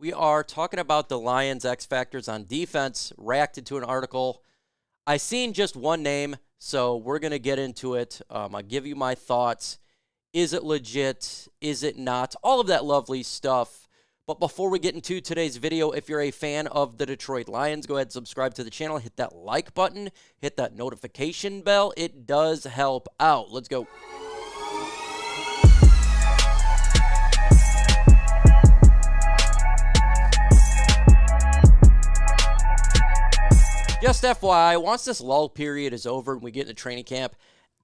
We are talking about the Lions' X Factors on defense, reacted to an article. I seen just one name, so we're going to get into it. I'll give you my thoughts. Is it legit? Is it not? All of that lovely stuff. But before we get into today's video, if you're a fan of the Detroit Lions, go ahead and subscribe to the channel. Hit that like button. Hit that notification bell. It does help out. Let's go. Just FYI, once this lull period is over and we get into training camp,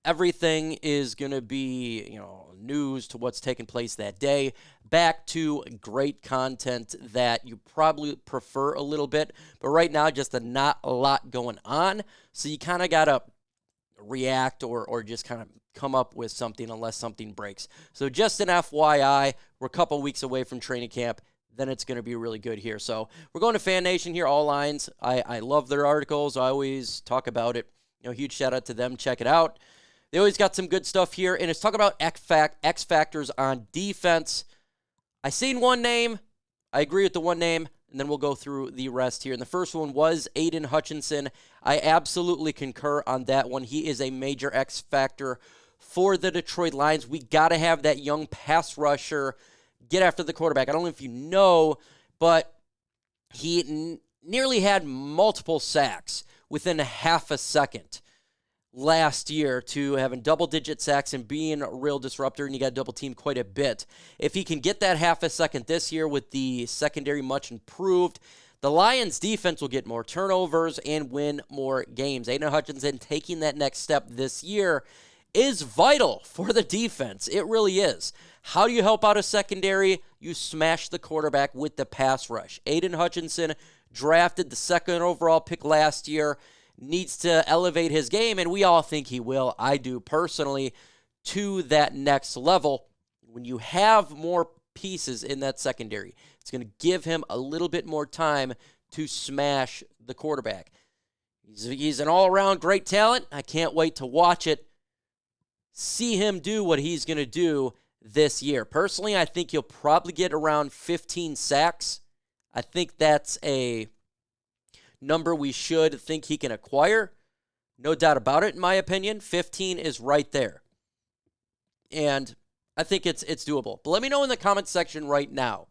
everything is going to be, news to what's taking place that day. Back to great content that you probably prefer a little bit. But right now, just not a lot going on. So you kind of got to react or just kind of come up with something unless something breaks. So just an FYI, we're a couple weeks away from training camp. Then it's going to be really good here. So we're going to Fan Nation here, all lines. I love their articles. I always talk about it. Huge shout out to them. Check it out. They always got some good stuff here. And it's talking about X Factors on defense. I seen one name. I agree with the one name. And then we'll go through the rest here. And the first one was Aiden Hutchinson. I absolutely concur on that one. He is a major X Factor for the Detroit Lions. We got to have that young pass rusher get after the quarterback. I don't know if you know, but he nearly had multiple sacks within a half a second last year to having double-digit sacks and being a real disruptor, and you got double team quite a bit. If he can get that half a second this year with the secondary much improved, the Lions' defense will get more turnovers and win more games. Aidan Hutchinson taking that next step this year is vital for the defense. It really is. How do you help out a secondary? You smash the quarterback with the pass rush. Aidan Hutchinson, drafted the second overall pick last year, needs to elevate his game, and we all think he will. I do personally, to that next level. When you have more pieces in that secondary, it's going to give him a little bit more time to smash the quarterback. He's an all-around great talent. I can't wait to watch it. See him do what he's going to do this year. Personally, I think he'll probably get around 15 sacks. I think that's a number we should think he can acquire. No doubt about it, in my opinion. 15 is right there. And I think it's doable. But let me know in the comments section right now.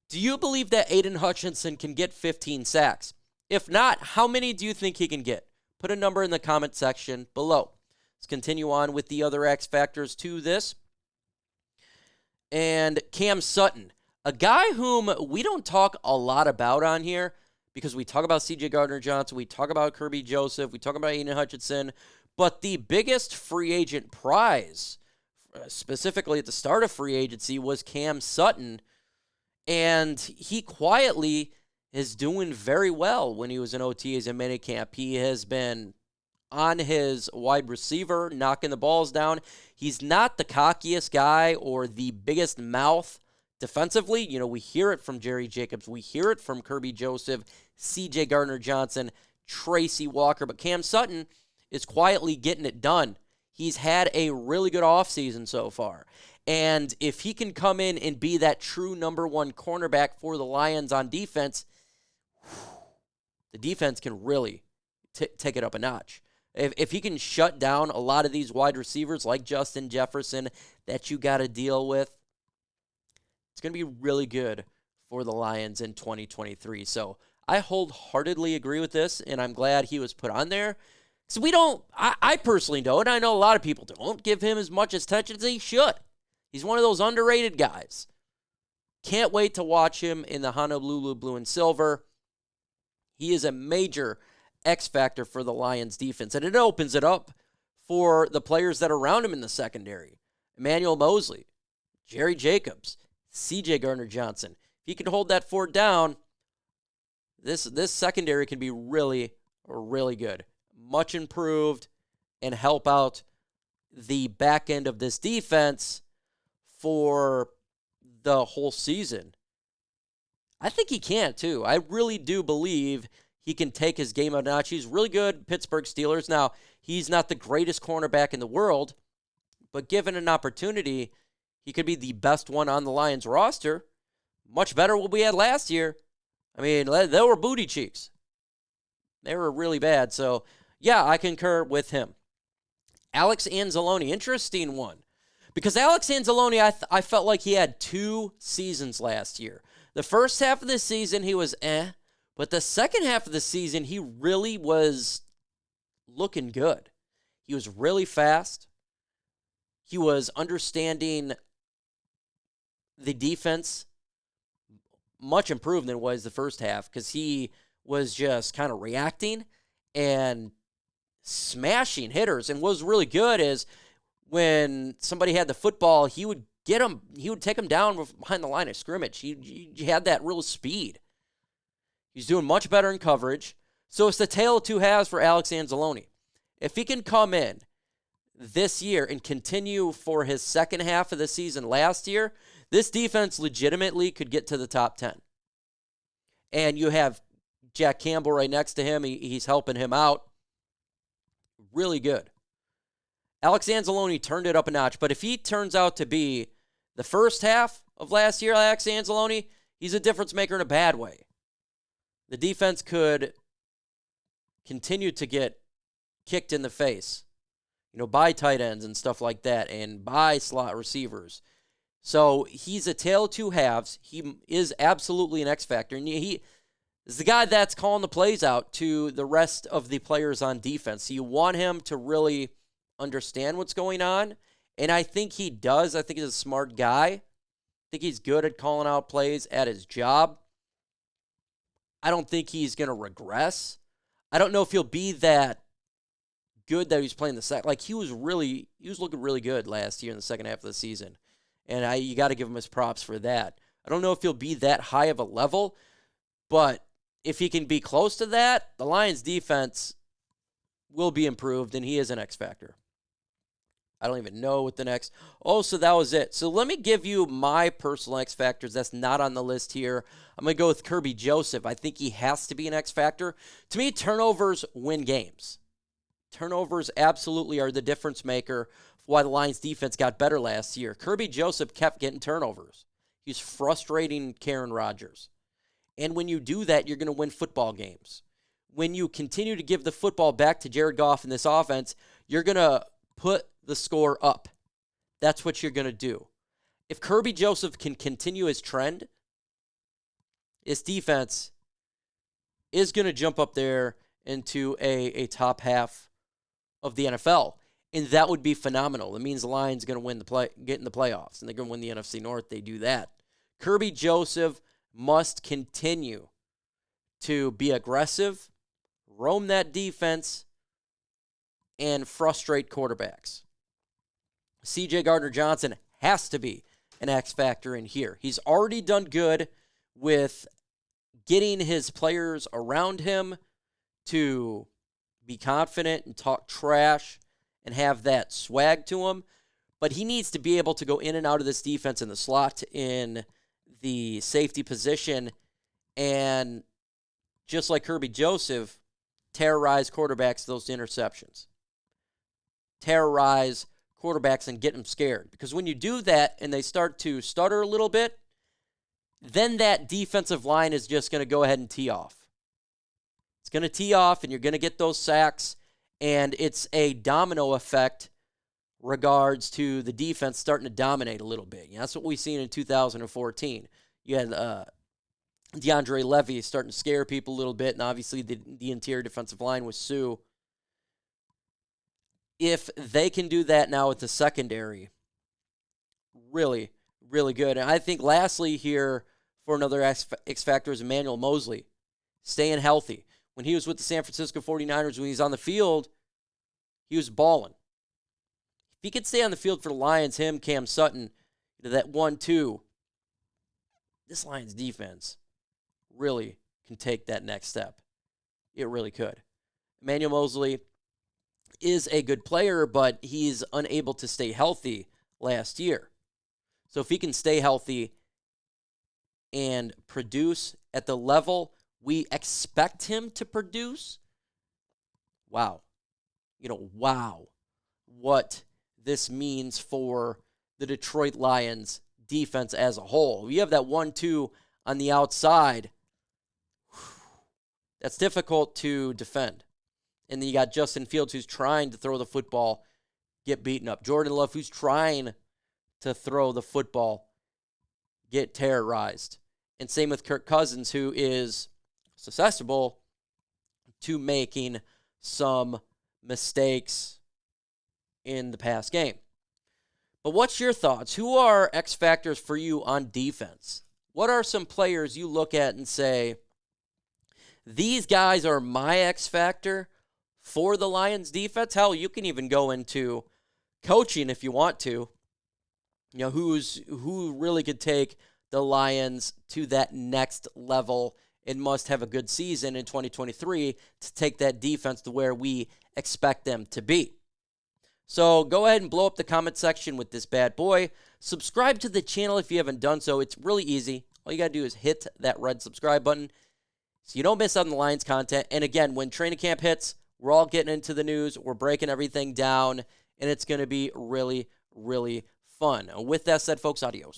Do you believe that Aidan Hutchinson can get 15 sacks? If not, how many do you think he can get? Put a number in the comment section below. Let's continue on with the other X Factors to this. And Cam Sutton, a guy whom we don't talk a lot about on here because we talk about C.J. Gardner-Johnson, we talk about Kirby Joseph, we talk about Aiden Hutchinson, but the biggest free agent prize, specifically at the start of free agency, was Cam Sutton, and he quietly is doing very well when he was in OTAs and minicamp. He has been on his wide receiver, knocking the balls down. He's not the cockiest guy or the biggest mouth defensively. We hear it from Jerry Jacobs. We hear it from Kirby Joseph, C.J. Gardner-Johnson, Tracy Walker. But Cam Sutton is quietly getting it done. He's had a really good offseason so far. And if he can come in and be that true number one cornerback for the Lions on defense, the defense can really take it up a notch. If he can shut down a lot of these wide receivers like Justin Jefferson that you got to deal with, it's going to be really good for the Lions in 2023. So I wholeheartedly agree with this, and I'm glad he was put on there. So I personally don't, and I know a lot of people don't give him as much attention as he should. He's one of those underrated guys. Can't wait to watch him in the Honolulu blue and silver. He is a major X factor for the Lions defense, and it opens it up for the players that are around him in the secondary. Emmanuel Mosley, Jerry Jacobs, C.J. Gardner-Johnson. If he can hold that fort down, this secondary can be really, really good. Much improved and help out the back end of this defense for the whole season. I think he can, too. I really do believe he can take his game a notch. He's really good, Pittsburgh Steelers. Now, he's not the greatest cornerback in the world, but given an opportunity, he could be the best one on the Lions roster. much better than what we had last year. I mean, they were booty cheeks. They were really bad. So, yeah, I concur with him. Alex Anzalone, interesting one. Because Alex Anzalone, I felt like he had 2 seasons last year. The first half of the season, he was but the second half of the season, he really was looking good. He was really fast. He was understanding the defense much improved than it was the first half because he was just kind of reacting and smashing hitters. And what was really good is when somebody had the football, he would get them. He would take them down behind the line of scrimmage. He had that real speed. He's doing much better in coverage. So it's the tale of two halves for Alex Anzalone. If he can come in this year and continue for his second half of the season last year, this defense legitimately could get to the top 10. And you have Jack Campbell right next to him. He's helping him out. Really good. Alex Anzalone turned it up a notch. But if he turns out to be the first half of last year, Alex Anzalone, he's a difference maker in a bad way. The defense could continue to get kicked in the face, by tight ends and stuff like that, and by slot receivers. So he's a tale of two halves. He is absolutely an X factor, and he is the guy that's calling the plays out to the rest of the players on defense. So you want him to really understand what's going on, and I think he does. I think he's a smart guy. I think he's good at calling out plays at his job. I don't think he's going to regress. I don't know if he'll be that good that he's playing the second. Like, he was looking really good last year in the second half of the season. And you got to give him his props for that. I don't know if he'll be that high of a level, but if he can be close to that, the Lions defense will be improved, and he is an X factor. I don't even know what the next. Oh, so that was it. So let me give you my personal X factors. That's not on the list here. I'm going to go with Kirby Joseph. I think he has to be an X factor. To me, turnovers win games. Turnovers absolutely are the difference maker for why the Lions defense got better last year. Kirby Joseph kept getting turnovers. He's frustrating Karen Rodgers. And when you do that, you're going to win football games. When you continue to give the football back to Jared Goff in this offense, you're going to put the score up. That's what you're going to do. If Kirby Joseph can continue his trend, his defense is going to jump up there into a top half of the NFL. And that would be phenomenal. It means the Lions are going to get in the playoffs, and they're going to win the NFC North. They do that. Kirby Joseph must continue to be aggressive, roam that defense, and frustrate quarterbacks. C.J. Gardner-Johnson has to be an X factor in here. He's already done good with getting his players around him to be confident and talk trash and have that swag to him. But he needs to be able to go in and out of this defense in the slot, in the safety position, and just like Kirby Joseph, terrorize quarterbacks those interceptions. Terrorize quarterbacks and get them scared. Because when you do that and they start to stutter a little bit, then that defensive line is just going to go ahead and tee off. It's going to tee off, and you're going to get those sacks, and it's a domino effect regards to the defense starting to dominate a little bit. That's what we've seen in 2014. You had DeAndre Levy starting to scare people a little bit, and obviously the interior defensive line with Sue. If they can do that now with the secondary, really, really good. And I think lastly here for another X factor is Emmanuel Moseley, staying healthy. When he was with the San Francisco 49ers, when he's on the field, he was balling. If he could stay on the field for the Lions, him, Cam Sutton, that 1-2, this Lions defense really can take that next step. It really could. Emmanuel Moseley is a good player, but he's unable to stay healthy last year. So if he can stay healthy and produce at the level we expect him to produce, wow. Wow. What this means for the Detroit Lions defense as a whole. You have that 1-2 on the outside. That's difficult to defend. And then you got Justin Fields, who's trying to throw the football, get beaten up. Jordan Love, who's trying to throw the football, get terrorized. And same with Kirk Cousins, who is susceptible to making some mistakes in the past game. But what's your thoughts? Who are X factors for you on defense? What are some players you look at and say, these guys are my X factor for the Lions defense? Hell, you can even go into coaching if you want to. You know, who really could take the Lions to that next level and must have a good season in 2023 to take that defense to where we expect them to be. So go ahead and blow up the comment section with this bad boy. Subscribe to the channel if you haven't done so. It's really easy. All you got to do is hit that red subscribe button so you don't miss out on the Lions content. And again, when training camp hits, we're all getting into the news. We're breaking everything down, and it's going to be really, really fun. With that said, folks, adios.